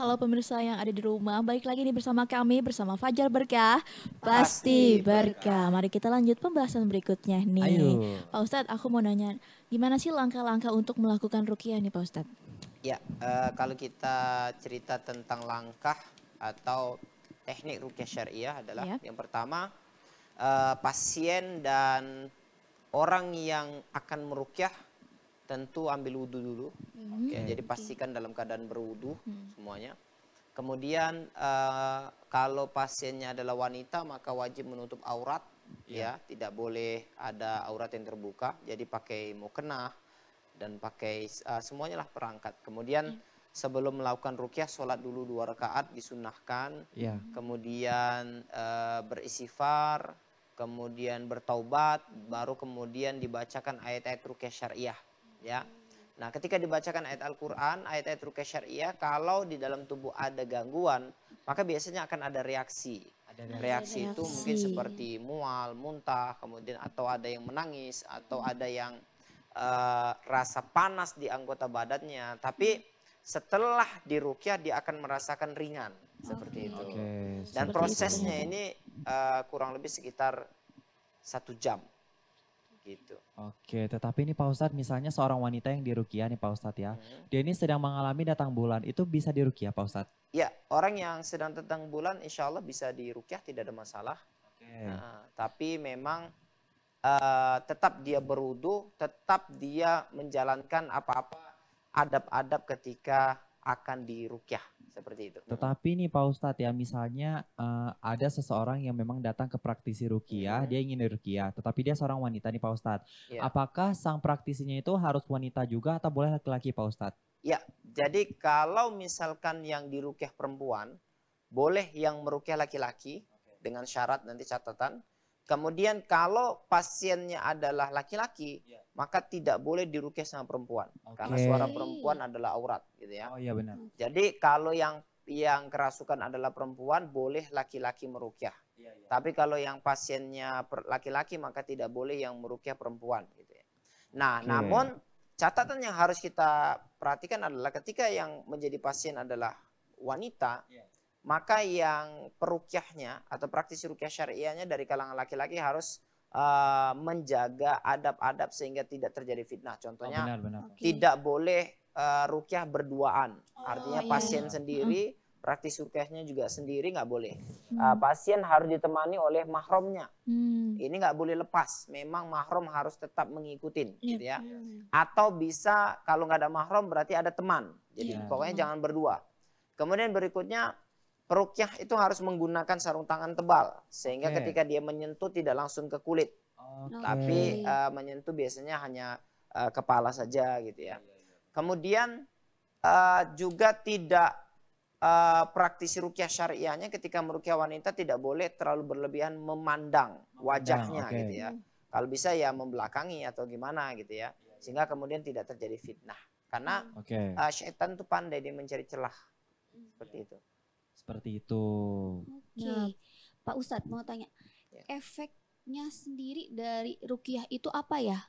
Halo pemirsa yang ada di rumah, balik lagi nih bersama kami, bersama Fajar Berkah, Pasti pasti berkah. Mari kita lanjut pembahasan berikutnya nih. Ayo. Pak Ustadz, aku mau nanya, gimana sih langkah-langkah untuk melakukan ruqyah nih Pak Ustadz? Ya, kalau kita cerita tentang langkah atau teknik rukyah syariah adalah Ya. yang pertama, pasien dan orang yang akan merukyah tentu ambil wudhu dulu. Ya, jadi pastikan dalam keadaan berwudhu semuanya. Kemudian kalau pasiennya adalah wanita maka wajib menutup aurat, ya tidak boleh ada aurat yang terbuka. Jadi pakai mukena dan pakai semuanya lah perangkat. Kemudian sebelum melakukan rukyah sholat dulu 2 rakaat disunahkan. Kemudian beristighfar, kemudian bertaubat, baru kemudian dibacakan ayat-ayat rukyah syariah. Ya. Nah, ketika dibacakan ayat Al-Quran, ayat-ayat rukyah syariah, kalau di dalam tubuh ada gangguan, maka biasanya akan ada reaksi. Reaksi itu mungkin seperti mual, muntah, kemudian atau ada yang menangis, atau ada yang rasa panas di anggota badannya. Tapi setelah dirukyah dia akan merasakan ringan seperti itu. Dan prosesnya ini kurang lebih sekitar 1 jam. Gitu. Oke, tetapi ini Pak Ustadz misalnya seorang wanita yang dirukyah nih Pak Ustadz ya. Dia ini sedang mengalami datang bulan, itu bisa dirukyah Pak Ustadz? Ya, orang yang sedang datang bulan insya Allah bisa dirukyah, tidak ada masalah. Tapi memang tetap dia berwudu, tetap dia menjalankan apa-apa adab-adab ketika akan dirukyah seperti itu. Tetapi nih Pak Ustadz ya, misalnya ada seseorang yang memang datang ke praktisi rukyah, dia ingin dirukyah, tetapi dia seorang wanita nih Pak Ustadz. Apakah sang praktisinya itu harus wanita juga atau boleh laki-laki Pak Ustadz? Ya, jadi kalau misalkan yang dirukyah perempuan, boleh yang merukyah laki-laki dengan syarat nanti catatan. Kemudian kalau pasiennya adalah laki-laki, maka tidak boleh dirukyah sama perempuan. Karena suara perempuan adalah aurat gitu ya. Oh iya benar. Jadi kalau yang kerasukan adalah perempuan, boleh laki-laki merukyah. Tapi kalau yang pasiennya laki-laki maka tidak boleh yang merukyah perempuan gitu ya. Nah, namun catatan yang harus kita perhatikan adalah ketika yang menjadi pasien adalah wanita, maka yang perukyahnya atau praktisi rukyah syariahnya dari kalangan laki-laki harus menjaga adab-adab sehingga tidak terjadi fitnah. Contohnya tidak boleh rukyah berduaan. Artinya pasien sendiri, praktisi rukyahnya juga sendiri nggak boleh. Pasien harus ditemani oleh mahramnya. Ini nggak boleh lepas. Memang mahram harus tetap mengikutin, gitu ya. Atau bisa kalau nggak ada mahram berarti ada teman. Jadi pokoknya jangan berdua. Kemudian berikutnya, perukyah itu harus menggunakan sarung tangan tebal sehingga ketika dia menyentuh tidak langsung ke kulit, tapi menyentuh biasanya hanya kepala saja gitu ya. Kemudian juga tidak praktisi rukyah syariahnya ketika merukyah wanita tidak boleh terlalu berlebihan memandang wajahnya gitu ya. Kalau bisa ya membelakangi atau gimana gitu ya, sehingga kemudian tidak terjadi fitnah. Karena syaitan itu pandai dia mencari celah seperti itu. Seperti itu. Oke. Pak Ustadz mau tanya, efeknya sendiri dari rukyah itu apa ya?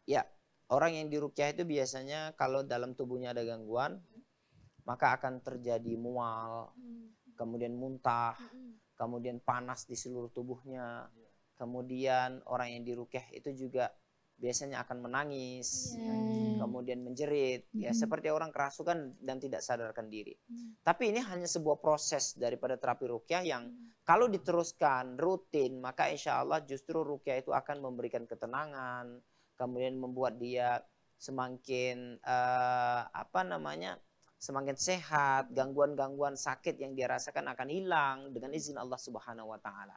Ya, orang yang dirukyah itu biasanya kalau dalam tubuhnya ada gangguan, maka akan terjadi mual, kemudian muntah, kemudian panas di seluruh tubuhnya. Kemudian orang yang dirukyah itu juga biasanya akan menangis, kemudian menjerit, ya seperti orang kerasukan dan tidak sadarkan diri. Tapi ini hanya sebuah proses daripada terapi rukyah yang kalau diteruskan rutin, maka insya Allah justru rukyah itu akan memberikan ketenangan, kemudian membuat dia semakin semakin sehat, gangguan-gangguan sakit yang dia rasakan akan hilang dengan izin Allah Subhanahu wa taala.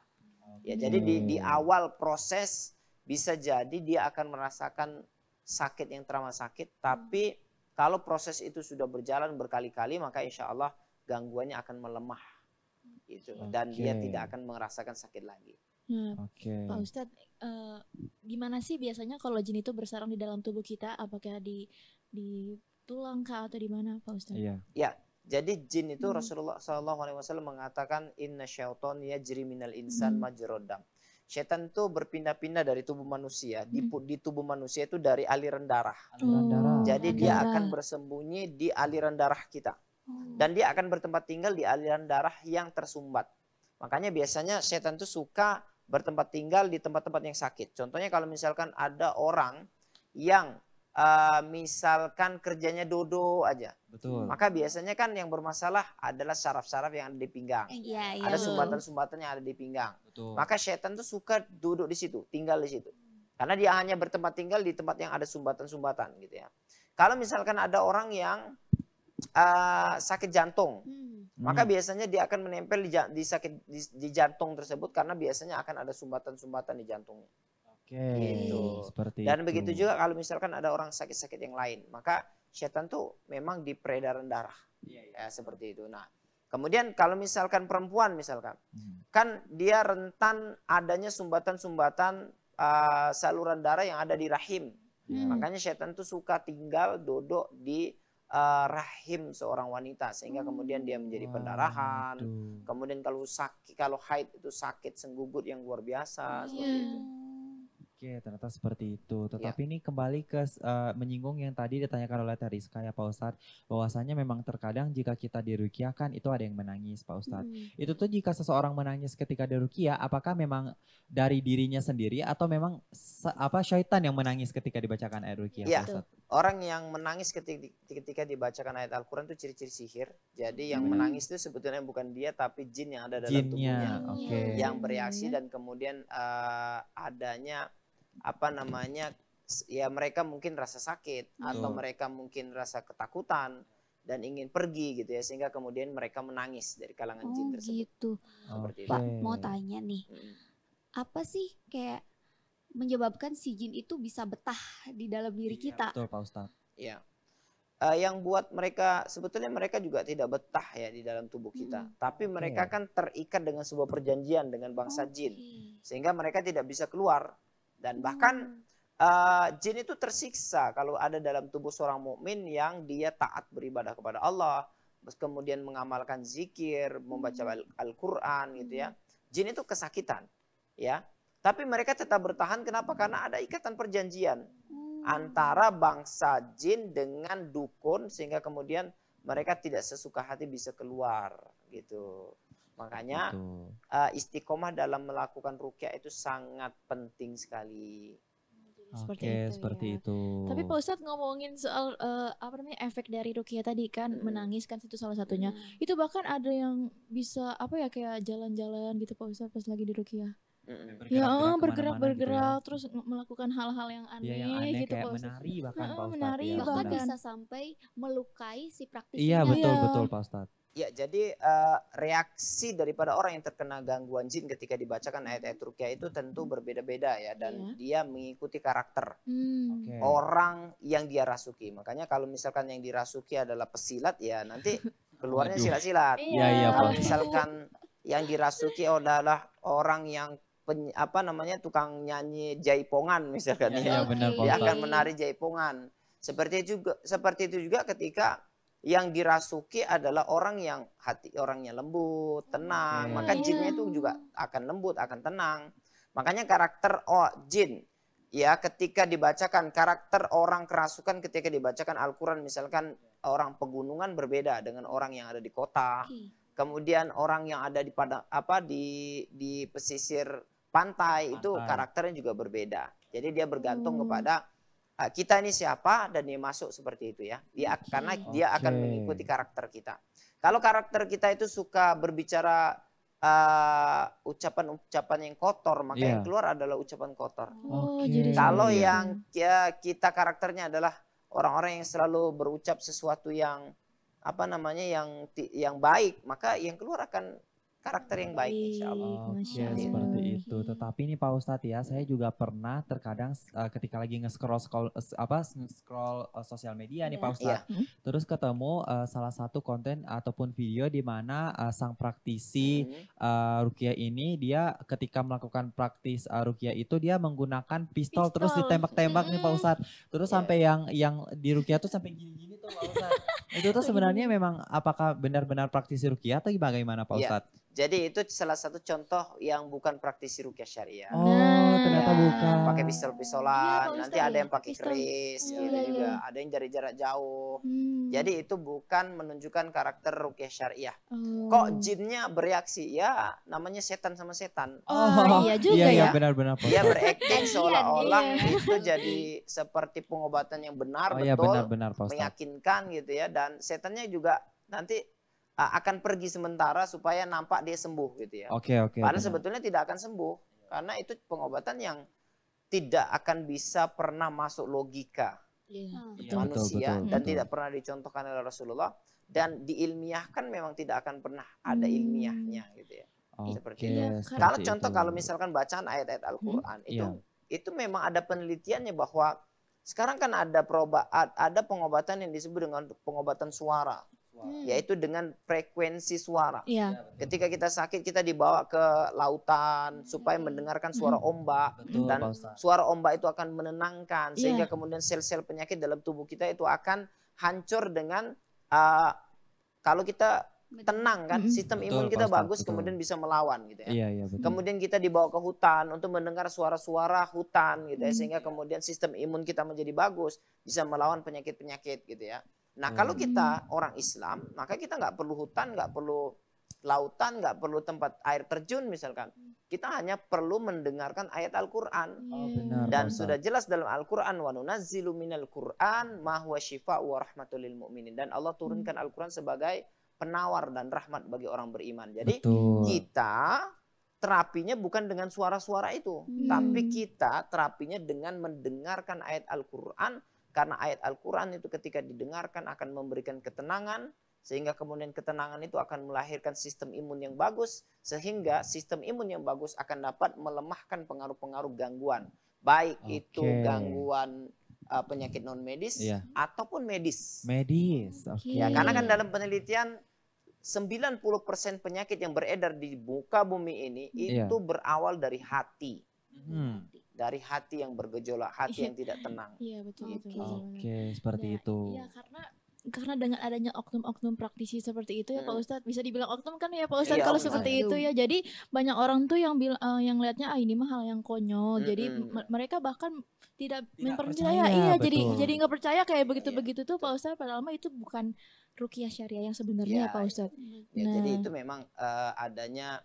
Ya, jadi di awal proses bisa jadi dia akan merasakan sakit yang teramat sakit, tapi kalau proses itu sudah berjalan berkali-kali maka insya Allah gangguannya akan melemah, gitu. Dan dia tidak akan merasakan sakit lagi. Pak Ustadz, gimana sih biasanya kalau jin itu bersarang di dalam tubuh kita? Apakah di tulang kah atau di mana Pak Ustadz? Ya, jadi jin itu Rasulullah SAW mengatakan inna syaiton yajri minal insan majrodam. Syaitan itu berpindah-pindah dari tubuh manusia. Di tubuh manusia itu dari aliran darah. Jadi dia akan bersembunyi di aliran darah kita. Dan dia akan bertempat tinggal di aliran darah yang tersumbat. Makanya biasanya setan itu suka bertempat tinggal di tempat-tempat yang sakit. Contohnya kalau misalkan ada orang yang misalkan kerjanya dodo aja. Betul. Maka biasanya kan yang bermasalah adalah saraf-saraf yang ada di pinggang. Ada sumbatan-sumbatan yang ada di pinggang. Betul. Maka setan itu suka duduk di situ, tinggal di situ. Karena dia hanya bertempat tinggal di tempat yang ada sumbatan-sumbatan gitu ya. Kalau misalkan ada orang yang sakit jantung, maka biasanya dia akan menempel di jantung tersebut karena biasanya akan ada sumbatan-sumbatan di jantungnya. Oke, gitu. Seperti Dan itu. begitu juga kalau misalkan ada orang sakit-sakit yang lain, maka setan tuh memang di peredaran darah, ya seperti itu. Nah, kemudian kalau misalkan perempuan misalkan, kan dia rentan adanya sumbatan-sumbatan saluran darah yang ada di rahim. Makanya setan tuh suka tinggal duduk di rahim seorang wanita sehingga kemudian dia menjadi pendarahan. Kemudian kalau haid itu sakit senggugut yang luar biasa seperti itu. Oke, ternyata seperti itu. Tetapi ini kembali ke menyinggung yang tadi ditanyakan oleh Teriska ya Pak Ustadz. Bahwasanya memang terkadang jika kita diruqyah kan itu ada yang menangis Pak Ustadz. Itu tuh jika seseorang menangis ketika diruqyah, apakah memang dari dirinya sendiri atau memang syaitan yang menangis ketika dibacakan ayat ruqyah Pak Ustadz? Orang yang menangis ketika dibacakan ayat Al-Quran itu ciri-ciri sihir. Jadi yang menangis itu sebetulnya bukan dia tapi jin yang ada dalam tubuhnya. Yang bereaksi dan kemudian adanya ya mereka mungkin rasa sakit atau mereka mungkin rasa ketakutan dan ingin pergi gitu ya sehingga kemudian mereka menangis dari kalangan jin tersebut. Gitu. Pak mau tanya nih, apa sih kayak menyebabkan si jin itu bisa betah di dalam diri kita? Betul Pak Ustadz. Ya. Yang buat mereka sebetulnya mereka juga tidak betah ya di dalam tubuh kita, tapi mereka kan terikat dengan sebuah perjanjian dengan bangsa jin sehingga mereka tidak bisa keluar. Dan bahkan jin itu tersiksa kalau ada dalam tubuh seorang mukmin yang dia taat beribadah kepada Allah, kemudian mengamalkan zikir, membaca Al-Quran gitu ya. Jin itu kesakitan, ya. Tapi mereka tetap bertahan. Kenapa? Karena ada ikatan perjanjian antara bangsa jin dengan dukun sehingga kemudian mereka tidak sesuka hati bisa keluar gitu. Makanya istiqomah dalam melakukan ruqyah itu sangat penting sekali. Seperti itu. Tapi Pak Ustadz ngomongin soal efek dari ruqyah tadi kan menangis kan itu salah satunya. Itu bahkan ada yang bisa kayak jalan-jalan gitu Pak Ustadz pas lagi di ruqyah. Bergerak terus melakukan hal-hal yang aneh gitu kayak menari bahkan Pak Ustadz. Bahkan bisa sampai melukai si praktisinya. Iya betul Pak Ustadz. Ya, jadi reaksi daripada orang yang terkena gangguan jin ketika dibacakan ayat-ayat ruqyah itu tentu berbeda-beda ya dan dia mengikuti karakter orang yang dia rasuki. Makanya kalau misalkan yang dirasuki adalah pesilat ya nanti keluarnya silat-silat. Kalau misalkan yang dirasuki adalah orang yang tukang nyanyi jaipongan misalkan dia akan menari jaipongan. Seperti itu juga ketika yang dirasuki adalah orang yang orangnya lembut, tenang. Maka jinnya itu juga akan lembut, akan tenang. Makanya karakter jin ya ketika dibacakan, karakter orang kerasukan ketika dibacakan Al-Quran, misalkan orang pegunungan berbeda dengan orang yang ada di kota. Kemudian orang yang ada di pesisir pantai itu karakternya juga berbeda. Jadi dia bergantung kepada kita ini siapa dan dia masuk seperti itu ya. Karena dia akan mengikuti karakter kita. Kalau karakter kita itu suka berbicara ucapan-ucapan yang kotor, maka yang keluar adalah ucapan kotor. Kalau yang kita karakternya adalah orang-orang yang selalu berucap sesuatu yang yang baik, maka yang keluar akan karakter yang baik insyaallah. Seperti itu. Tetapi ini Pak Ustadz ya, saya juga pernah terkadang ketika lagi nge-scroll sosial media nih Pak Ustadz. Terus ketemu salah satu konten ataupun video di mana sang praktisi ruqyah ini dia ketika melakukan praktis ruqyah itu dia menggunakan pistol terus ditembak-tembak nih Pak Ustadz. Terus sampai yang di ruqyah tuh sampai gini-gini tuh Pak Ustadz. Itu tuh sebenarnya memang apakah benar-benar praktisi ruqyah atau bagaimana Pak Ustadz? Jadi itu salah satu contoh yang bukan praktisi ruqyah syariah. Oh, ternyata bukan. Pakai pistol-pistolan, Iya, nanti Ustaz. ada yang pakai Pistol. keris, Iya, gitu iya, juga. iya. Ada yang dari jarak jauh. Hmm. Jadi itu bukan menunjukkan karakter ruqyah syariah. Oh. Kok jinnya bereaksi? Ya namanya setan sama setan. Oh, iya juga iya, ya. benar-benar. Dia berakting Gantian, seolah-olah iya. itu jadi seperti pengobatan yang benar, Oh iya, betul, benar-benar Pak Ustadz. meyakinkan gitu ya. Dan setannya juga nanti akan pergi sementara supaya nampak dia sembuh gitu ya. Oke. Padahal benar. sebetulnya tidak akan sembuh karena itu pengobatan yang tidak akan bisa pernah masuk logika Iya. Iya, manusia betul, dan betul. tidak pernah dicontohkan oleh Rasulullah dan diilmiahkan memang tidak akan pernah ada ilmiahnya gitu ya. Seperti Oke, itu. seperti Kalau contoh itu. kalau misalkan bacaan ayat-ayat Al-Qur'an Iya. itu memang ada penelitiannya bahwa sekarang kan ada pengobatan yang disebut dengan pengobatan suara. Yaitu dengan frekuensi suara. Iya. Ketika kita sakit kita dibawa ke lautan supaya mendengarkan suara ombak. Betul, Dan Pak Ustadz. suara ombak itu akan menenangkan sehingga Iya. kemudian sel-sel penyakit dalam tubuh kita itu akan hancur dengan kalau kita tenang kan, sistem Betul, imun Pak kita Ustadz, bagus betul. kemudian bisa melawan gitu ya. Iya, betul. Kemudian kita dibawa ke hutan untuk mendengar suara-suara hutan gitu ya, sehingga kemudian sistem imun kita menjadi bagus, bisa melawan penyakit-penyakit gitu ya. Nah kalau kita orang Islam, maka kita nggak perlu hutan, nggak perlu lautan, nggak perlu tempat air terjun misalkan. Kita hanya perlu mendengarkan ayat Al-Quran. Oh, benar, Dan Pak sudah Ustadz. jelas dalam Al-Quran, wa nunazzilu minal Qur'an ma huwa syifa'u wa rahmatul lil mu'minin. Dan Allah turunkan Al-Quran sebagai penawar dan rahmat bagi orang beriman. Jadi Betul. kita terapinya bukan dengan suara-suara itu, tapi kita terapinya dengan mendengarkan ayat Al-Quran. Karena ayat Al-Quran itu ketika didengarkan akan memberikan ketenangan. Sehingga kemudian ketenangan itu akan melahirkan sistem imun yang bagus. Sehingga sistem imun yang bagus akan dapat melemahkan pengaruh-pengaruh gangguan. Baik itu gangguan penyakit non medis ataupun medis. Medis, oke. Ya, karena kan dalam penelitian 90% penyakit yang beredar di muka bumi ini itu berawal dari hati. Dari hati yang bergejolak, hati yang tidak tenang. Iya, betul. Oke, seperti itu. Iya, karena dengan adanya oknum-oknum praktisi seperti itu ya Pak Ustadz, bisa dibilang oknum kan ya Pak Ustadz kalau seperti itu ya. Jadi banyak orang tuh yang yang lihatnya ini mah hal yang konyol. Jadi mereka bahkan tidak mempercaya. Iya, jadi nggak percaya kayak begitu-begitu tuh Pak Ustadz, padahal mah itu bukan ruqyah syariah yang sebenarnya ya Pak Ustadz. Ya, jadi itu memang adanya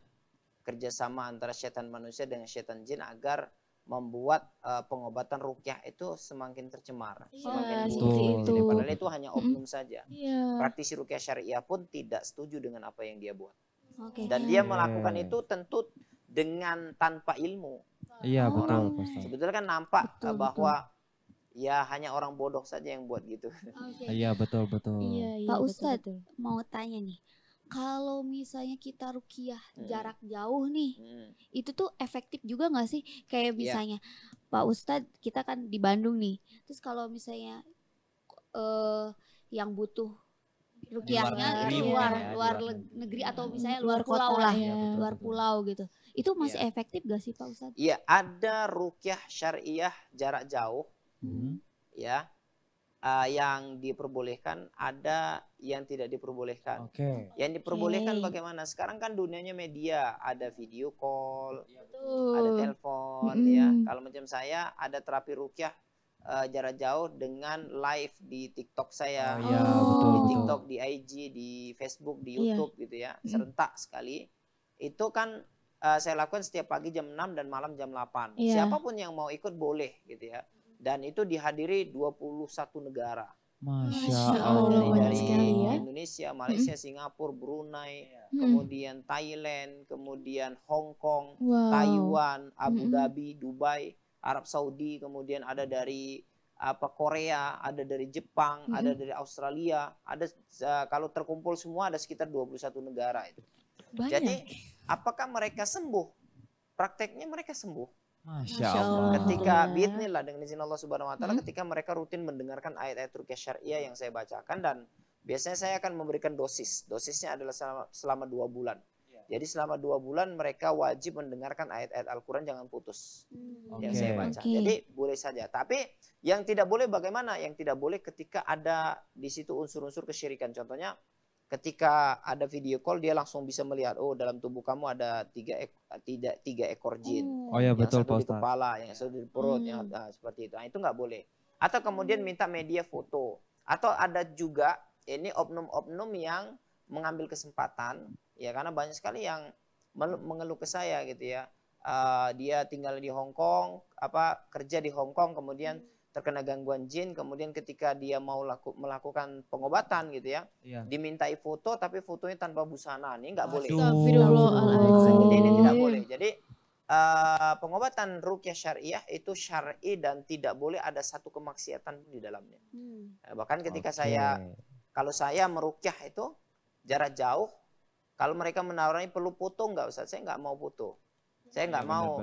kerjasama antara setan manusia dengan setan jin agar membuat pengobatan ruqyah itu semakin tercemar, semakin buruk. Jadi padahal itu hanya oknum saja. Praktisi ruqyah syariah pun tidak setuju dengan apa yang dia buat. Dan dia melakukan itu tentu dengan tanpa ilmu. Iya, betul. Sebetulnya kan nampak bahwa ya hanya orang bodoh saja yang buat gitu. Iya, betul. Pak Ustadz, mau tanya nih. Kalau misalnya kita ruqyah jarak jauh nih, itu tuh efektif juga nggak sih? Kayak misalnya Pak Ustadz, kita kan di Bandung nih. Terus kalau misalnya yang butuh ruqyahnya itu luar negeri atau misalnya luar pulau lah, luar pulau gitu. Itu masih efektif gak sih Pak Ustadz? Iya, ada ruqyah syariah jarak jauh, ya. Yang diperbolehkan, ada yang tidak diperbolehkan. Yang diperbolehkan bagaimana? Sekarang kan dunianya media, ada video call, ada telepon, ya. Kalau macam saya ada terapi ruqyah jarak jauh dengan live di TikTok saya, di TikTok, di IG, di Facebook, di YouTube gitu ya, serentak sekali. Itu kan saya lakukan setiap pagi jam 6 dan malam jam 8. Siapapun yang mau ikut boleh gitu ya. Dan itu dihadiri 21 negara. Masya Allah. Dari Indonesia, Malaysia, Singapura, Brunei, kemudian Thailand, kemudian Hong Kong, Taiwan, Abu Dhabi, Dubai, Arab Saudi, kemudian ada dari Korea, ada dari Jepang, ada dari Australia, ada kalau terkumpul semua ada sekitar 21 negara itu. Jadi apakah mereka sembuh? Prakteknya mereka sembuh. Masya Allah. Ketika biidznillah dengan izin Allah Subhanahu wa taala, ketika mereka rutin mendengarkan ayat-ayat ruqyah syariah yang saya bacakan, dan biasanya saya akan memberikan dosis. Dosisnya adalah selama 2 bulan. Jadi selama 2 bulan mereka wajib mendengarkan ayat-ayat Al-Quran, jangan putus yang saya baca. Jadi boleh saja. Tapi yang tidak boleh bagaimana? Yang tidak boleh ketika ada di situ unsur-unsur kesyirikan. Contohnya ketika ada video call dia langsung bisa melihat, oh dalam tubuh kamu ada tiga ekor jin. Oh ya betul, Yang satu di kepala, yang satu di perut, yang seperti itu. Nah, itu nggak boleh. Atau kemudian minta media foto. Atau ada juga ini oknum-oknum yang mengambil kesempatan, ya karena banyak sekali yang mengeluh ke saya gitu ya. Dia tinggal di Hong Kong, kerja di Hong Kong, kemudian terkena gangguan jin, kemudian ketika dia mau melakukan pengobatan gitu ya, dimintai foto tapi fotonya tanpa busana, ini nggak boleh. Jadi ini tidak boleh. Jadi pengobatan ruqyah syariah itu syar'i dan tidak boleh ada satu kemaksiatan di dalamnya. Bahkan ketika kalau saya meruqyah itu jarak jauh, kalau mereka menawarkan perlu foto nggak Ustaz, saya nggak mau foto. Saya nggak mau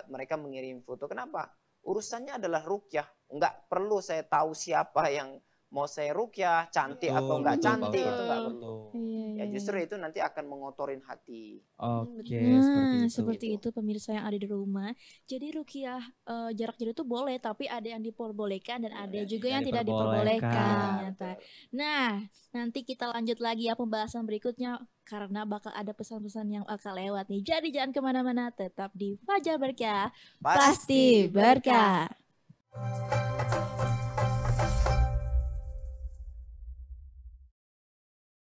mereka mengirim foto. Kenapa? Urusannya adalah ruqyah. Nggak perlu saya tahu siapa yang mau saya ruqyah, cantik atau nggak cantik, itu nggak perlu. Ya justru itu nanti akan mengotorin hati. Oke, seperti itu pemirsa yang ada di rumah. Jadi ruqyah jarak jauh itu boleh, tapi ada yang diperbolehkan dan ada juga yang tidak diperbolehkan. Nah, nanti kita lanjut lagi ya pembahasan berikutnya karena bakal ada pesan-pesan yang bakal lewat nih. Jadi jangan kemana-mana, tetap di Fajar Berkah, pasti berkah.